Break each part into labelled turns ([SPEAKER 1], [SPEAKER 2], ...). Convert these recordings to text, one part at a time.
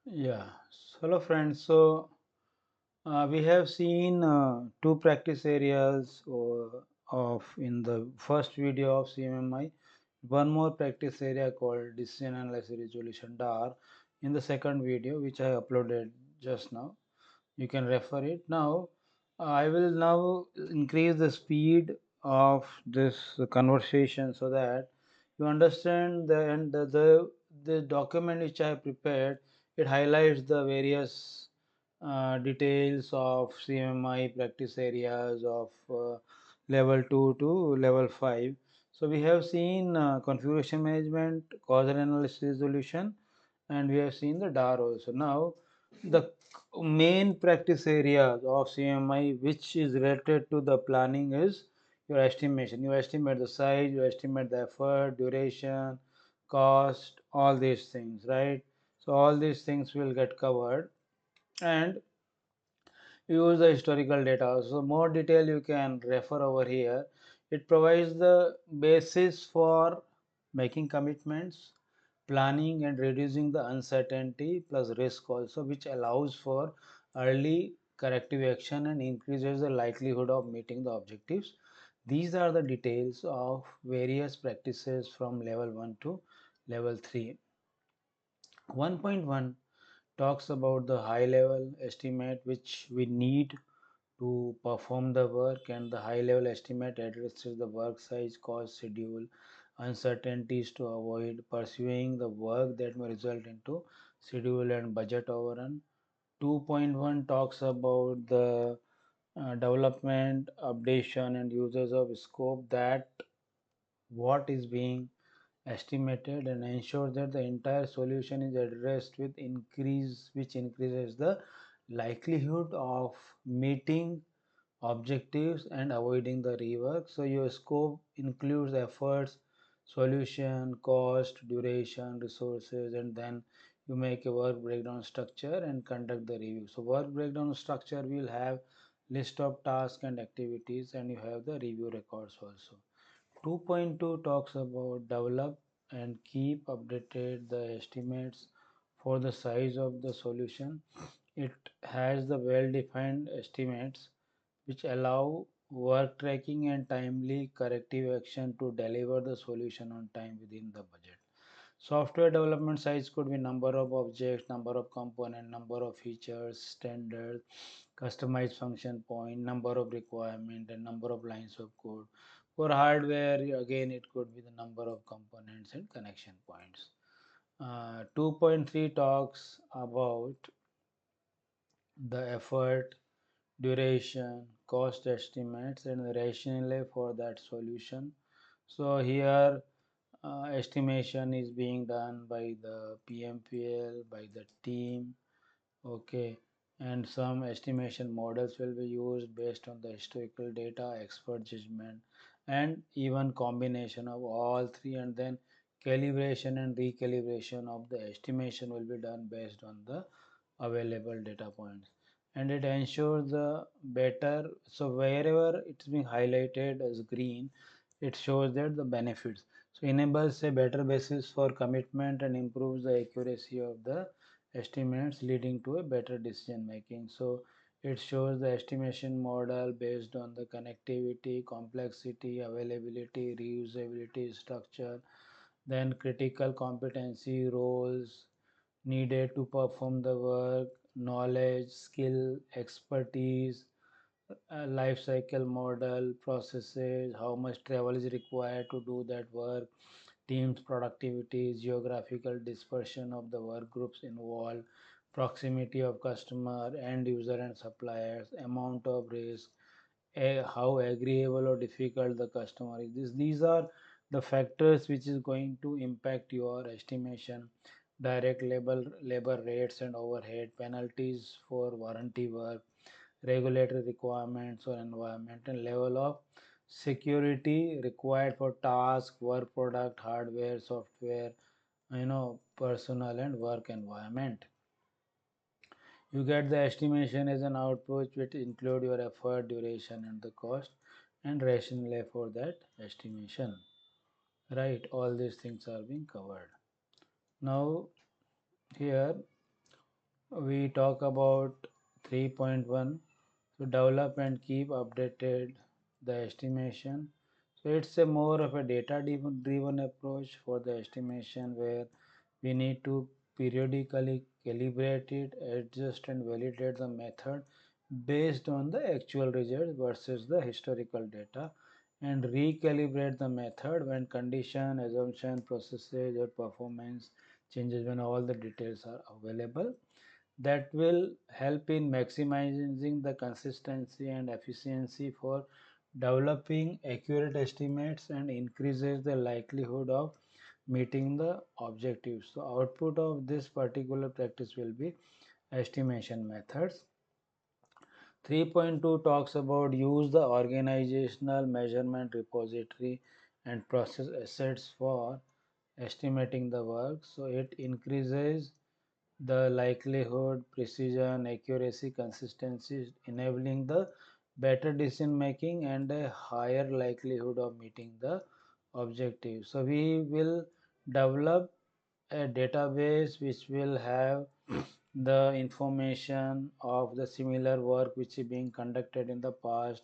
[SPEAKER 1] Yeah. So, hello friends. We have seen two practice areas of in the first video of CMMI. One more practice area called decision analysis resolution DAR in the second video, which I uploaded just now. You can refer it. Now I will now increase the speed of this conversation so that you understand the document which I have prepared. It highlights the various details of CMI practice areas of level 2 to level 5. So we have seen configuration management, causal analysis resolution, and we have seen the DAR also. Now the main practice areas of CMI which is related to the planning is your estimation. You estimate the size, you estimate the effort, duration, cost, all these things, right? So all these things will get covered, and use the historical data. So more detail you can refer over here. It provides the basis for making commitments, planning and reducing the uncertainty plus risk also, which allows for early corrective action and increases the likelihood of meeting the objectives. These are the details of various practices from level 1 to level 3. 1.1 talks about the high level estimate which we need to perform the work, and the high level estimate addresses the work size, cost, schedule, uncertainties to avoid pursuing the work that may result into schedule and budget overrun. 2.1 talks about the development, updation and uses of scope, that what is being estimated, and ensure that the entire solution is addressed with increase which increases the likelihood of meeting objectives and avoiding the rework. So your scope includes efforts, solution, cost, duration, resources, and then you make a work breakdown structure and conduct the review. So work breakdown structure will have list of tasks and activities, and you have the review records also. 2.2 talks about develop and keep updated the estimates for the size of the solution. It has the well-defined estimates which allow work tracking and timely corrective action to deliver the solution on time within the budget. Software development size could be number of objects, number of component, number of features, standard, customized function point, number of requirement, and number of lines of code. For hardware, again, it could be the number of components and connection points. 2.3 talks about the effort, duration, cost estimates, and the rationale for that solution. So here estimation is being done by the PMPL, by the team, okay, and some estimation models will be used based on the historical data, expert judgment, and even combination of all three, and then calibration and recalibration of the estimation will be done based on the available data points, and it ensures the better. So wherever it's being highlighted as green, it shows that the benefits, so enables a better basis for commitment and improves the accuracy of the estimates, leading to a better decision making. So it shows the estimation model based on the connectivity, complexity, availability, reusability, structure, then critical competency, roles needed to perform the work, knowledge, skill, expertise, life cycle model, processes, how much travel is required to do that work, team's productivity, geographical dispersion of the work groups involved, proximity of customer, end user and suppliers, amount of risk, how agreeable or difficult the customer is. These are the factors which is going to impact your estimation. Direct labor rates and overhead, penalties for warranty work, regulatory requirements or environmental level of security required for task, work product, hardware, software, personal and work environment. You get the estimation as an output which include your effort, duration and the cost, and rationale for that estimation, right? All these things are being covered. Now here we talk about 3.1. So develop and keep updated the estimation. So it's a more of a data driven approach for the estimation, where we need to periodically calibrate it, adjust and validate the method based on the actual results versus the historical data, and recalibrate the method when condition, assumption, processes or performance changes, when all the details are available. That will help in maximizing the consistency and efficiency for developing accurate estimates and increases the likelihood of meeting the objectives. So output of this particular practice will be estimation methods. 3.2 talks about use the organizational measurement repository and process assets for estimating the work. So it increases the likelihood, precision, accuracy, consistency, enabling the better decision making and a higher likelihood of meeting the objective. So we will develop a database which will have the information of the similar work which is being conducted in the past,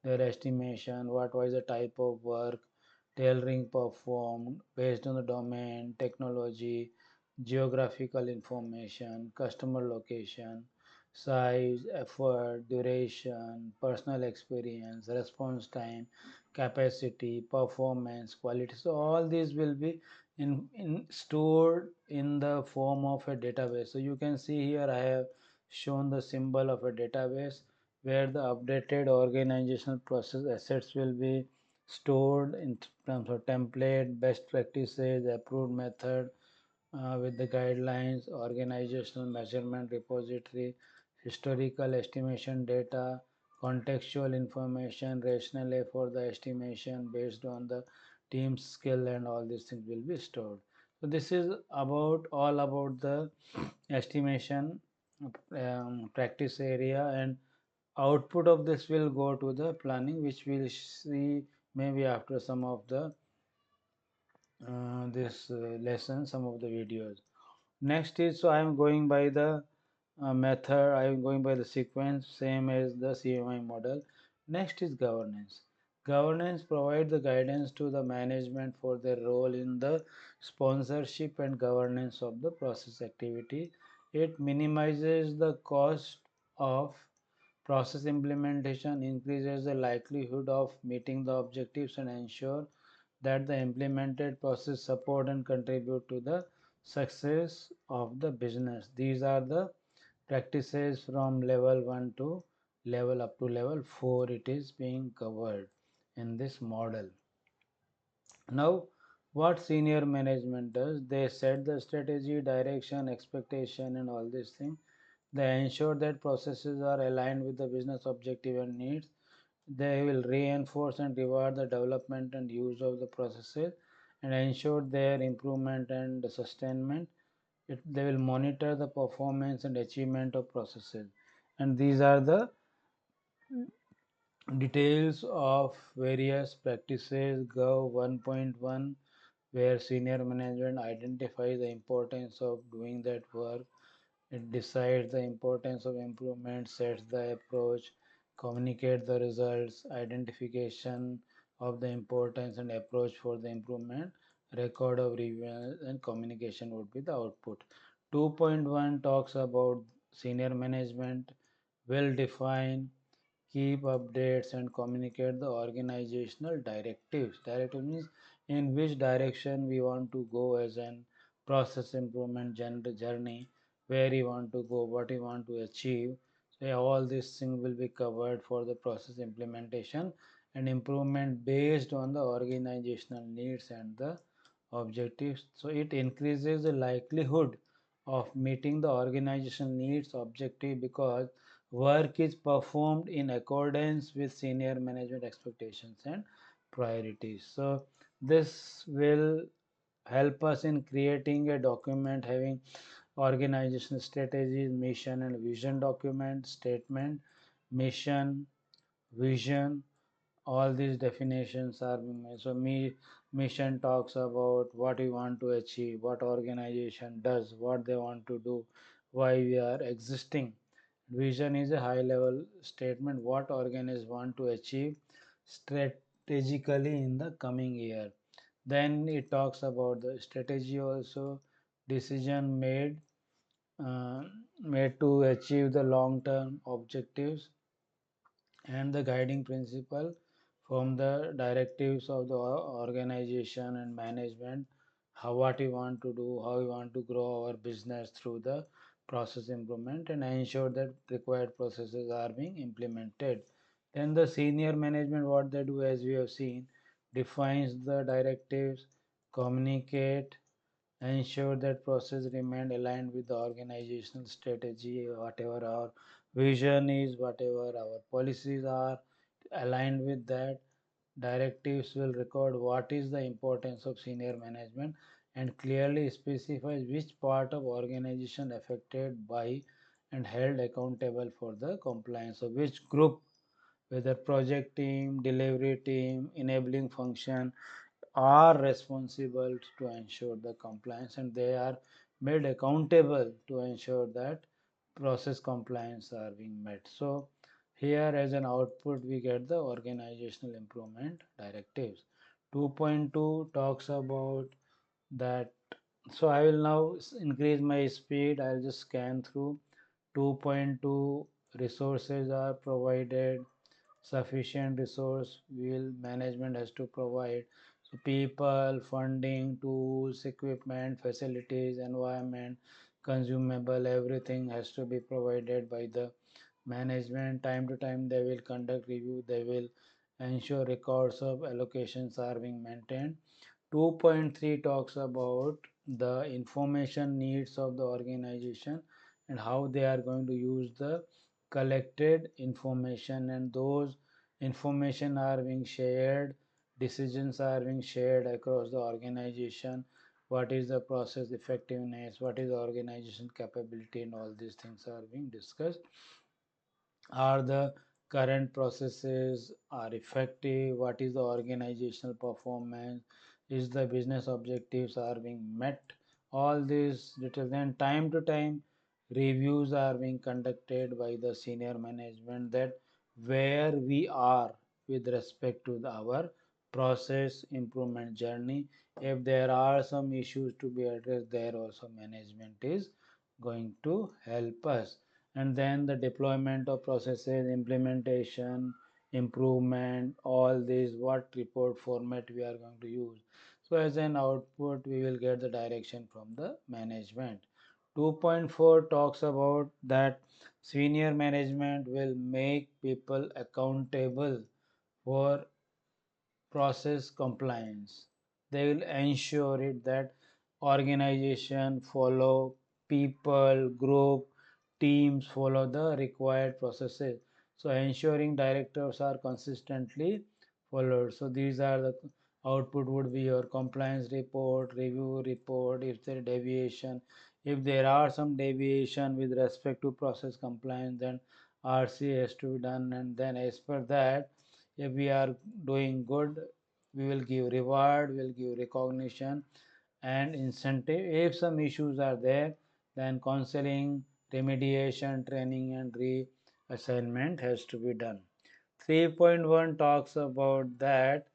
[SPEAKER 1] their estimation, what was the type of work, tailoring performed based on the domain, technology, geographical information, customer location, size, effort, duration, personal experience, response time, capacity, performance, quality. So all these will be in stored in the form of a database. So you can see here I have shown the symbol of a database where the updated organizational process assets will be stored in terms of template, best practices, approved method, with the guidelines, organizational measurement repository, historical estimation data, contextual information, rationale for the estimation based on the team skill, and all these things will be stored. So this is about all about the estimation practice area, and output of this will go to the planning, which we'll see maybe after some of the this lesson, some of the videos. Next is, so I am going by the method, I am going by the sequence, same as the CMI model. Next is governance. Governance provides the guidance to the management for their role in the sponsorship and governance of the process activity. It minimizes the cost of process implementation, increases the likelihood of meeting the objectives, and ensure that the implemented process support and contribute to the success of the business. These are the practices from level 1 to level up to level 4. It is being covered in this model. Now, what senior management does, they set the strategy, direction, expectation, and all these things. They ensure that processes are aligned with the business objective and needs. They will reinforce and reward the development and use of the processes and ensure their improvement and sustainment. They will monitor the performance and achievement of processes. And these are the details of various practices. Gov 1.1, where senior management identifies the importance of doing that work. It decides the importance of improvement, sets the approach, communicate the results, identification of the importance and approach for the improvement, record of review, and communication would be the output. 2.1 talks about senior management will define, keep updates, and communicate the organizational directives. Directive means in which direction we want to go as an process improvement journey, where you want to go, what you want to achieve. So yeah, all these things will be covered for the process implementation and improvement based on the organizational needs and the objectives. So it increases the likelihood of meeting the organizational needs objective because work is performed in accordance with senior management expectations and priorities. So this will help us in creating a document having organizational strategies, mission and vision document, statement, mission, vision, all these definitions are being made. So mission talks about what we want to achieve, what organization does, what they want to do, why we are existing. Vision is a high level statement what organizations want to achieve strategically in the coming year. Then it talks about the strategy also, decision uh, made to achieve the long term objectives, and the guiding principle from the directives of the organization and management, how what we want to do, how we want to grow our business through the process improvement and ensure that required processes are being implemented. Then the senior management, what they do, as we have seen, defines the directives, communicate, ensure that process remain aligned with the organizational strategy, whatever our vision is, whatever our policies are aligned with that. Directives will record what is the importance of senior management and clearly specifies which part of organization affected by and held accountable for the compliance of which group, whether project team, delivery team, enabling function, are responsible to ensure the compliance, and they are made accountable to ensure that process compliance are being met. So here as an output we get the organizational improvement directives. 2.2 talks about that. So I will now increase my speed. I'll just scan through. 2.2, resources are provided, sufficient resource will management has to provide. So people, funding, tools, equipment, facilities, environment, consumable, everything has to be provided by the management. Time to time they will conduct review, they will ensure records of allocations are being maintained. 2.3 talks about the information needs of the organization and how they are going to use the collected information, and those information are being shared, decisions are being shared across the organization, what is the process effectiveness, what is the organization capability, and all these things are being discussed. Are the current processes are effective, what is the organizational performance, is the business objectives are being met, all these details. Then time to time reviews are being conducted by the senior management that where we are with respect to our process improvement journey. If there are some issues to be addressed, there also management is going to help us. And then the deployment of processes, implementation, improvement, all these, what report format we are going to use. So as an output we will get the direction from the management. 2.4 talks about that senior management will make people accountable for process compliance. They will ensure it that organization follow, people, group, teams follow the required processes. So ensuring directives are consistently followed. So these are the output would be your compliance report, review report, if there deviation. If there are some deviation with respect to process compliance, then RC has to be done, and then as per that, if we are doing good, we will give reward, will give recognition and incentive. If some issues are there, then counseling, remediation, training and reassignment has to be done. 3.1 talks about that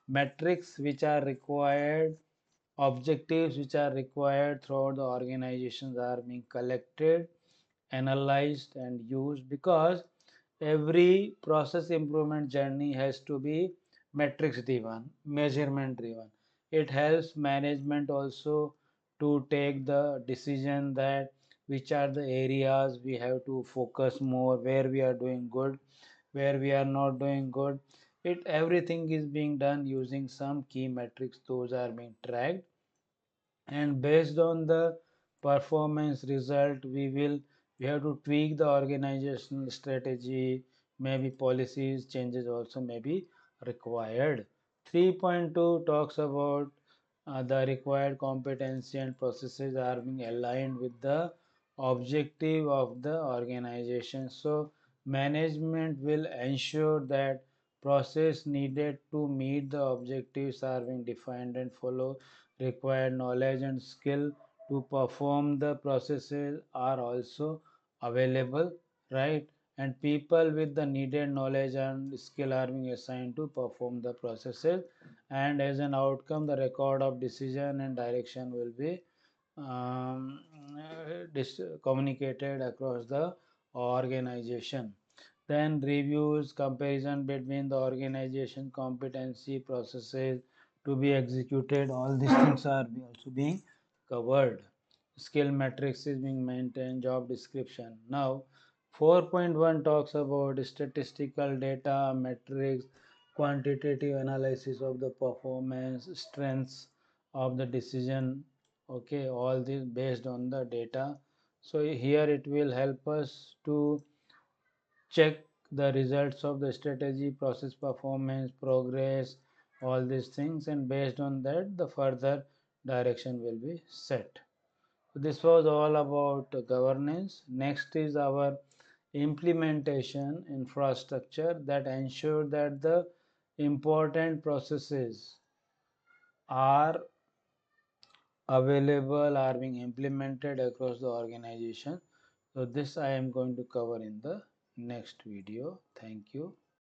[SPEAKER 1] metrics which are required, objectives which are required throughout the organizations are being collected, analyzed and used, because every process improvement journey has to be metrics driven, measurement driven. It helps management also to take the decision that which are the areas we have to focus more, where we are doing good, where we are not doing good. It everything is being done using some key metrics, those are being tracked, and based on the performance result we have to tweak the organizational strategy, maybe policies changes also may be required. 3.2 talks about the required competency and processes are being aligned with the objective of the organization. So management will ensure that process needed to meet the objectives are being defined and follow required knowledge and skill to perform the processes are also available, right? And people with the needed knowledge and skill are being assigned to perform the processes, and as an outcome the record of decision and direction will be communicated across the organization. Then reviews, comparison between the organization competency processes to be executed, all these things are also being covered. Skill matrix is being maintained, job description. Now 4.1 talks about statistical data, metrics, quantitative analysis of the performance, strengths of the decision. Okay, all this based on the data. So here it will help us to check the results of the strategy, process, performance, progress, all these things, and based on that the further direction will be set. So this was all about governance. Next is our implementation infrastructure that ensure that the important processes are available, are being implemented across the organization. So this I am going to cover in the next video. Thank you.